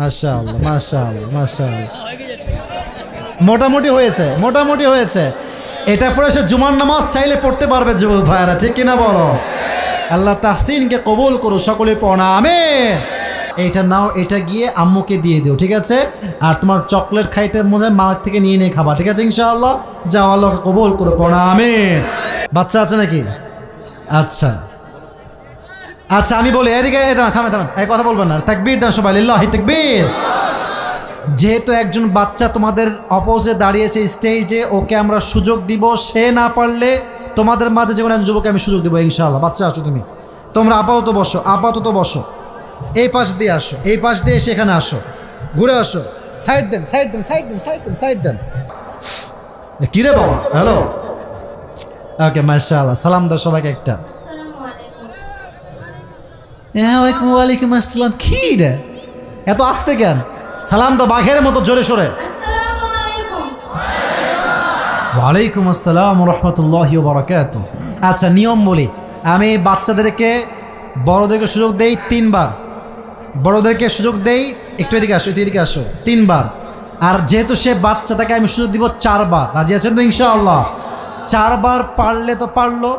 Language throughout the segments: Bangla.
মাশাআল্লাহ মাশাআল্লাহ মাশাআল্লাহ, মোটামুটি হয়েছে মোটামুটি হয়েছে। এটা পরে সে জুমার নামাজ চাইলে পড়তে পারবে যুবক ভাইরা, ঠিক কিনা বলো? আল্লাহ তাহসিনকে কবুল করো, সকলে পড়া আমিন। এইটা নাও, এটা গিয়ে আম্মুকে দিয়ে দিও, ঠিক আছে? আর তোমার চকলেট খাইতে মনে হয় মা থেকে নিয়ে নিয়ে খাবা, ঠিক আছে ইনশাআল্লাহ? যাও, আল্লাহকে কবুল করো, পড়া আমিন। বাচ্চা আছে নাকি? আচ্ছা আচ্ছা, আমি বলি এদিকে, থামেন থামেন, এই কথা বলবেন না, তাকবীর দাও সবাই, লিল্লাহি তাকবীর। যেহেতু একজন বাচ্চা তোমাদের অপোজে দাঁড়িয়েছে স্টেজে, ওকে আমরা সুযোগ দিব। সে না পারলে তোমাদের মাঝে যে কোনো একজন যুবককে আমি সুযোগ দেবো ইনশাআল্লাহ। বাচ্চা আসো, তোমরা আপাতত বসো, আপাতত বসো। এই পাশ দিয়ে আসো, এই পাশ দিয়ে সেখানে আসো, ঘুরে আসো। সাইড দেন সাইড দেন সাইড দেন সাইড দেন সাইড দেন। কিরে বাবা, হ্যালো, ওকে মাশাআল্লাহ। সালাম দাও সবাইকে একটা। ওয়ালাইকুম আসসালাম। কি রে এত আসতে কেন? সালাম দাও বাঘের মতো জোরে সোরে। ওয়ালাইকুম আসসালাম রহমতুল্লাহি ওয়া বারাকাতুহু। আচ্ছা, নিয়ম বলি, আমি বাচ্চাদেরকে বড়দেরকে সুযোগ দেই 3 বার, বড়দেরকে সুযোগ দেই, একটু এদিকে আসো, একটু এদিকে আসো, 3 বার। আর যেহেতু সে বাচ্চা, তাকে আমি সুযোগ দিব 4 বার। রাজি আছেন তো ইনশাআল্লাহ? 4 বার পারলে তো পারলো,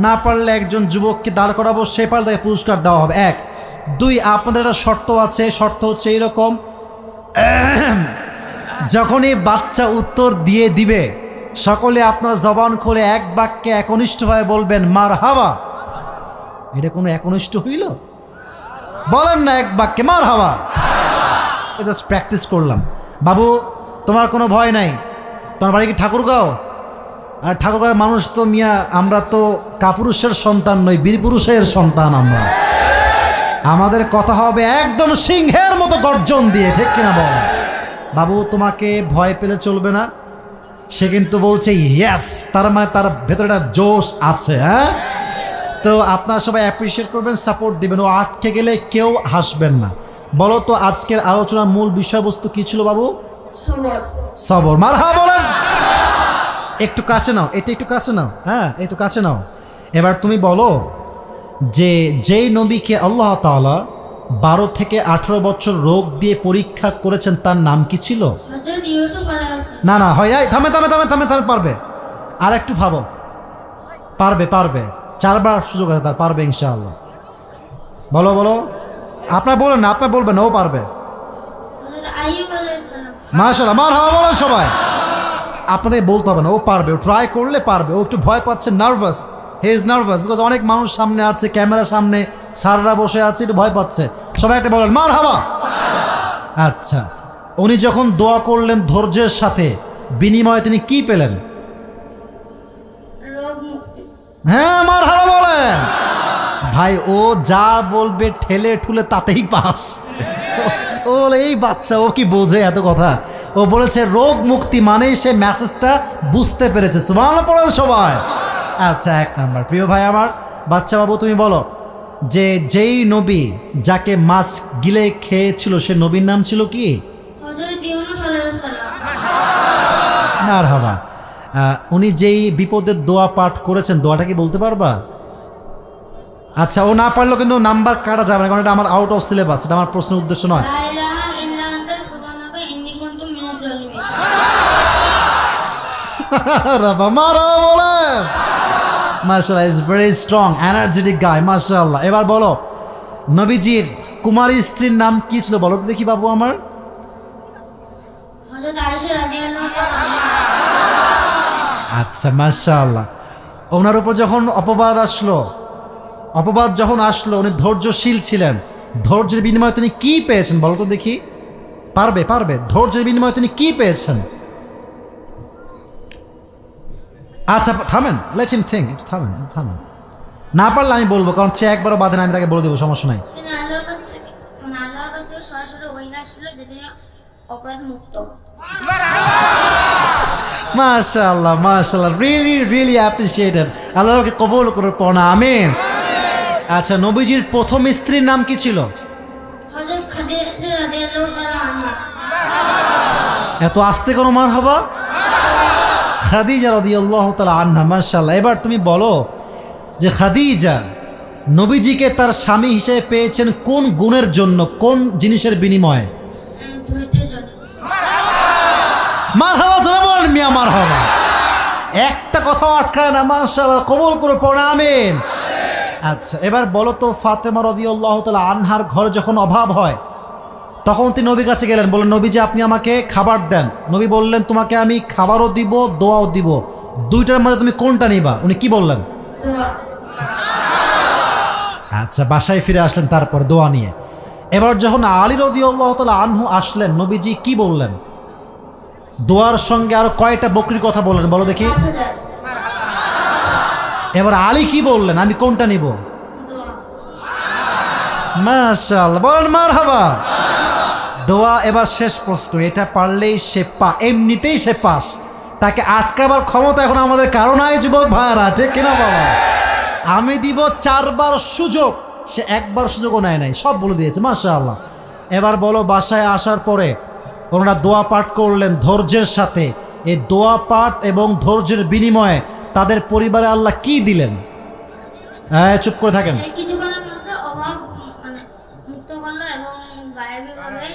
না পারলে একজন যুবককে দাঁড় করাবো, সে পারলে তাকে পুরস্কার দেওয়া হবে। 1 2, আপনাদের একটা শর্ত আছে, শর্ত হচ্ছে এইরকম, যখনই বাচ্চা উত্তর দিয়ে দিবে, সকলে আপনার জবান খুলে এক বাক্যে একনিষ্ঠভাবে বলবেন মারহাবা। এটা কোনো একনিষ্ঠ হইল? বলেন না এক বাক্যে মারহাবা। জাস্ট প্র্যাকটিস করলাম। বাবু, তোমার কোনো ভয় নাই? তোমার বাড়ি কি ঠাকুরগাঁও? আর ঠাকুরগাঁওয়ের মানুষ তো মিয়া, আমরা তো কাপুরুষের সন্তান নই, বীরপুরুষের সন্তান আমরা। আমাদের কথা হবে একদম সিংহের মতো গর্জন দিয়ে, ঠিক কিনা বল? বাবু, তোমাকে ভয় পেলে চলবে না। সে কিন্তু বলছে ইয়েস, তার মানে তার ভেতরে একটা জোশ আছে। হ্যাঁ, তো আপনারা সবাই অ্যাপ্রিসিয়েট করবেন, সাপোর্ট দিবেন। ও আটকে গেলে কেউ হাসবেন না। বলো তো আজকের আলোচনার মূল বিষয়বস্তু কি ছিল বাবু? সবর। মারহাবা বলেন। একটু কাছে নাও, এটা একটু কাছে নাও, হ্যাঁ একটু কাছে নাও। এবার তুমি বলো যে যেই নবীকে আল্লাহ তাআলা 12 থেকে 18 বছর রোগ দিয়ে পরীক্ষা করেছেন, তার নাম কি ছিল? না না, হয় থামে থামে থামে থামে থামে, পারবে? আর একটু ভাবো, পারবে পারবে, 4 বার সুযোগ আছে তার, পারবে ইনশাআল্লাহ। বলো বলো, আপনার বলেন না, আপনার বলবেন, ও পারবে। মাশাআল্লাহ, মারহাবা বলেন সবাই। আপনাদের বলতে হবে না, ও পারবে, ও ট্রাই করলে পারবে। ও একটু ভয় পাচ্ছে, nervous, he is nervous, because অনেক মানুষ সামনে আছে, ক্যামেরা সামনে, স্যাররা বসে আছে, একটু ভয় পাচ্ছে। সবাই একটা বলেন মারহাবা। আচ্ছা, উনি যখন দোয়া করলেন ধৈর্যের সাথে, বিনিময়ে তিনি কি পেলেন? হ্যাঁ, মারহাবা বলেন। ভাই, ও যা বলবে ঠেলে ঠুলে তাতেই পাস। ও বলে এই বাচ্চা, ও কি বোঝে এত কথা? ও বলেছে রোগ মুক্তি, মানেই সে মেসেজটা বুঝতে পেরেছে। সুবহানাল্লাহ পড়েন সবাই। আচ্ছা, 1 নাম্বার। প্রিয় ভাই আমার, বাচ্চা বাবু তুমি বলো যে যেই নবী যাকে মাছ গিলে খেয়েছিল, সে নবীর নাম ছিল কি? মারহাবা। উনি যেই বিপদের দোয়া পাঠ করেছেন, দোয়াটা কি বলতে পারবা? আচ্ছা, ও না পারলেও কিন্তু নাম্বার কাটা যাবে না, কারণ এটা আমার আউট অফ সিলেবাস, এটা আমার প্রশ্নের উদ্দেশ্য নয়। মাশাআল্লাহ, ইজ ভেরি স্ট্রং, এনার্জেটিক গাই, মাশাআল্লাহ। এবার বলো, নবীজির কুমারী স্ত্রীর নাম কি ছিল? বলো তো দেখি বাবু আমার। আচ্ছা, মাশাআল্লাহ। ওনার উপর যখন অপবাদ যখন আসলো, উনি ধৈর্যশীল ছিলেন। ধৈর্যের বিনিময়ে তিনি কি পেয়েছেন বলো তো দেখি? পারবে পারবে। ধৈর্যের বিনিময়ে তিনি কি পেয়েছেন? আচ্ছা থামেন, লেট হিম থিঙ্ক, একটু থামেন থামেন। না পারলে আমি বলবো, কারণ সে একবারও বাধে না, আমি তাকে বলে দেবো, সমস্যা নাই। মাশাআল্লাহ মাশাআল্লাহ, রিয়েলি রিয়েলি অ্যাপ্রিশিয়েটেড। আল্লাহকে কবুল করে পড়া আমিন। আচ্ছা, নবীজির প্রথম স্ত্রীর নাম কি ছিল? এত আস্তে কোনো মারহাবা? খাদিজা রাদিয়াল্লাহু তাআলা আনহা। মাশাআল্লাহ। এবার তুমি বলো যে খাদিজা নবীজিকে তার স্বামী হিসেবে পেয়েছেন কোন গুণের জন্য, কোন জিনিসের বিনিময়ে? মারহাবা জোরে বলেন মিয়া মারহাবা। একটা কথা আটকায় না, মাশাআল্লাহ, কবুল করে পড়ে আমিন। আচ্ছা, এবার বলো তো, ফাতেমা রাদিয়াল্লাহু তাআলা আনহার ঘরে যখন অভাব হয় তখন তিনি নবীর কাছে গেলেন, বললেন নবীজি আপনি আমাকে খাবার দেন। নবী বললেন তোমাকে আমি খাবারও দিব দোয়াও দিব, দুইটার মধ্যে তুমি কোনটা নিবা? উনি কি বললেন? আচ্ছা, বাসায় ফিরে আসলেন তারপর দোয়া নিয়ে। এবার যখন আলী রাদিয়াল্লাহু তাআলা আনহু আসলেন, নবীজি কি বললেন? দোয়ার সঙ্গে আরো কয়টা বকরির কথা বললেন বলো দেখি। এবার আলী কি বললেন? আমি কোনটা নিব? মাশাআল্লাহ, বলেন মারহাবা। দোয়া। এবার শেষ প্রশ্ন, এটা পারলেই সে এমনিতেই সে পাস, তাকে আটকাবার ক্ষমতা এখন আমাদের কারো নাই যুবক ভাইরা, ঠিক কিনা বাবা? আমি দিব 4 বার সুযোগ, সে একবার সুযোগও নেয় নাই, সব বলে দিয়েছে মাশাআল্লাহ। এবার বলো, বাসায় আসার পরে ওনারা দোয়া পাঠ করলেন ধৈর্যের সাথে, এই দোয়া পাঠ এবং ধৈর্যের বিনিময়ে তাদের পরিবারে আল্লাহ কি দিলেন? হ্যাঁ, চুপ করে থাকেন। কিছুক্ষণের মধ্যে অভাব মুক্ত করলো এবং গায়েবীভাবে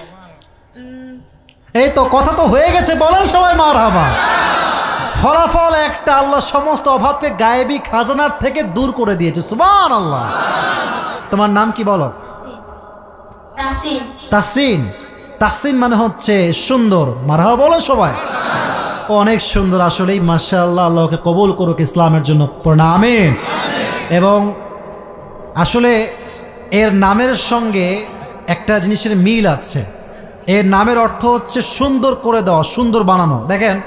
এই তো কথা তো হয়ে গেছে, বলেন সবাই মারহাবা। ফলাফল একটা, আল্লাহ সমস্ত অভাবকে গায়েবী খাজানার থেকে দূর করে দিয়েছে, সুবহানাল্লাহ। তোমার নাম কি বলো? তাসিন। তাহসিন। তাহসিন মানে হচ্ছে সুন্দর, মারহাবা বলেন সবাই। ও অনেক সুন্দর আসলেই, মাশাআল্লাহ। আল্লাহকে কবুল করুক ইসলামের জন্য, পড়না আমিন। এবং আসলে এর নামের সঙ্গে একটা জিনিসের মিল আছে। এর নামের অর্থ হচ্ছে সুন্দর করে দেওয়া, সুন্দর বানানো। দেখেন,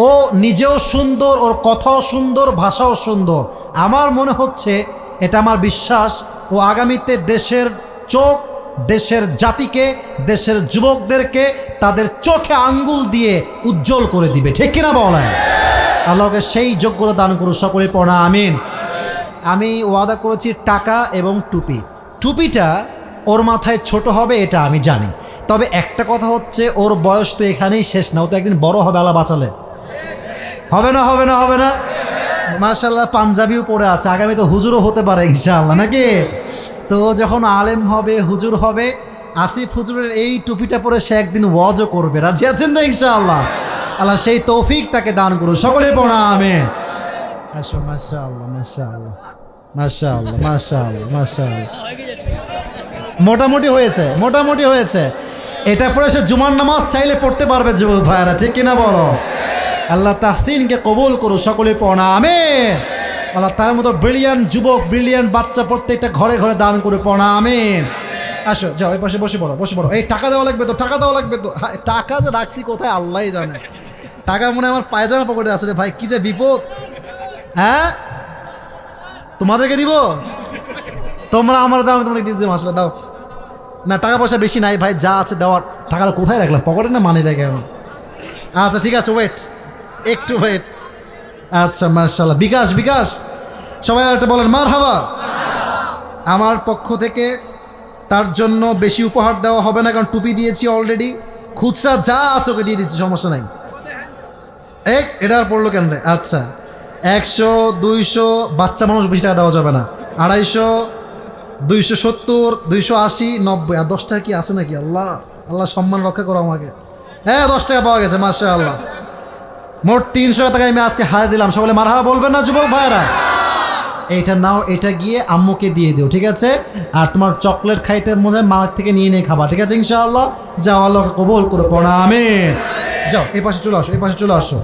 ও নিজেও সুন্দর, ওর কথাও সুন্দর, ভাষাও সুন্দর। আমার মনে হচ্ছে, এটা আমার বিশ্বাস, ও আগামীতে দেশের চোখ, দেশের জাতিকে, দেশের যুবকদেরকে তাদের চোখে আঙ্গুল দিয়ে উজ্জ্বল করে দিবে, ঠিক কিনা বলেন? আল্লাহকে সেই যোগ্যতা দান করুন, সকলে পড়া আমিন। আমি ওয়াদা করেছি টাকা এবং টুপি। টুপিটা ওর মাথায় ছোট হবে এটা আমি জানি, তবে একটা কথা হচ্ছে, ওর বয়স তো এখানেই শেষ না, ও তো একদিন বড় হবে, আল্লাহ বাঁচালে। হবে না, হবে না, হবে না? মাশাআল্লাহ, পাঞ্জাবিও পরে আছে, আগামী তো হুজুরও হতে পারে ইনশাআল্লাহ, নাকি? তো যখন আলেম হবে, হুজুর হবে, আসিফ হুজুরের এই টুপিটা পরে সে একদিন ওয়াজও করবে, রাজি আছেন তো ইনশাআল্লাহ? আল্লাহ সেই তৌফিক তাকে দান করুন, সকলে পড়া আমিন। আসো, মাশাআল্লাহ, মাশাআল্লাহ, মাশাআল্লাহ, মাশাআল্লাহ, মাশাআল্লাহ। মোটামুটি হয়েছে, মোটামুটি হয়েছে। এটা পরে সে জুমার নামাজ চাইলে পড়তে পারবে যুবক ভাইরা, ঠিক কিনা বলো? আল্লাহ তাহসিনকে কবুল করুন, সকলে পড়া আমিন। আল্লাহ তার মতো ব্রিলিয়ান্ট যুবক, ব্রিলিয়ান্ট বাচ্চা প্রত্যেকটা ঘরে ঘরে দান করে পড়া আমিন। আসো, যাও ওই পাশে বসে পড়ো, বসে পড়ো। এই টাকা দেওয়া লাগবে তো, টাকা দেওয়া লাগবে তো। টাকা যে রাখছি কোথায় আল্লাহই জানে। টাকা মনে হয় আমার পায়জামা পকেটে আছে রে ভাই, কি যে বিপদ। হ্যাঁ, তোমাদেরকে দিব? তোমরা আমার দাও, আমি তোমাদের দিচ্ছি, মাসলা দাও না। টাকা পয়সা বেশি নাই ভাই, যা আছে দেওয়ার। টাকাটা কোথায় রাখলাম? পকেটে না মানি রেখে? আচ্ছা ঠিক আছে, ওয়েট, একটু ওয়েট। আচ্ছা, মাশাআল্লাহ। বিকাশ, বিকাশ, সবাই একটা বলেন মারহাবা। আমার পক্ষ থেকে তার জন্য বেশি উপহার দেওয়া হবে না, কারণ টুপি দিয়েছি অলরেডি। খুচরা যা আছে ওকে দিয়ে দিচ্ছি, সমস্যা নাই। এটা আর পড়লো কেন রে? আচ্ছা, 100, 200, বাচ্চা মানুষ বেশি টাকা দেওয়া যাবে না। 250, 270, 280, 90, আর 10 টাকা কি আছে নাকি? আল্লাহ, আল্লাহ সম্মান রক্ষা করো আমাকে। হ্যাঁ, 10 টাকা পাওয়া গেছে, মাশাআল্লাহ। মোট 300 টাকা আমি আজকে হারিয়ে দিলাম, সকলে মারহাবা বলবেন না যুবক ভাইরা? এইটা নাও, এটা গিয়ে আম্মুকে দিয়ে দিও, ঠিক আছে? আর তোমার চকলেট খাইতে মনে হয় মার থেকে নিয়ে খাবা, ঠিক আছে ইনশাআল্লাহ? যাও, আল্লাহকে কবুল করে পড়া আমিন। যাও, এই পাশে চলে আসো, এই পাশে চলে আসো।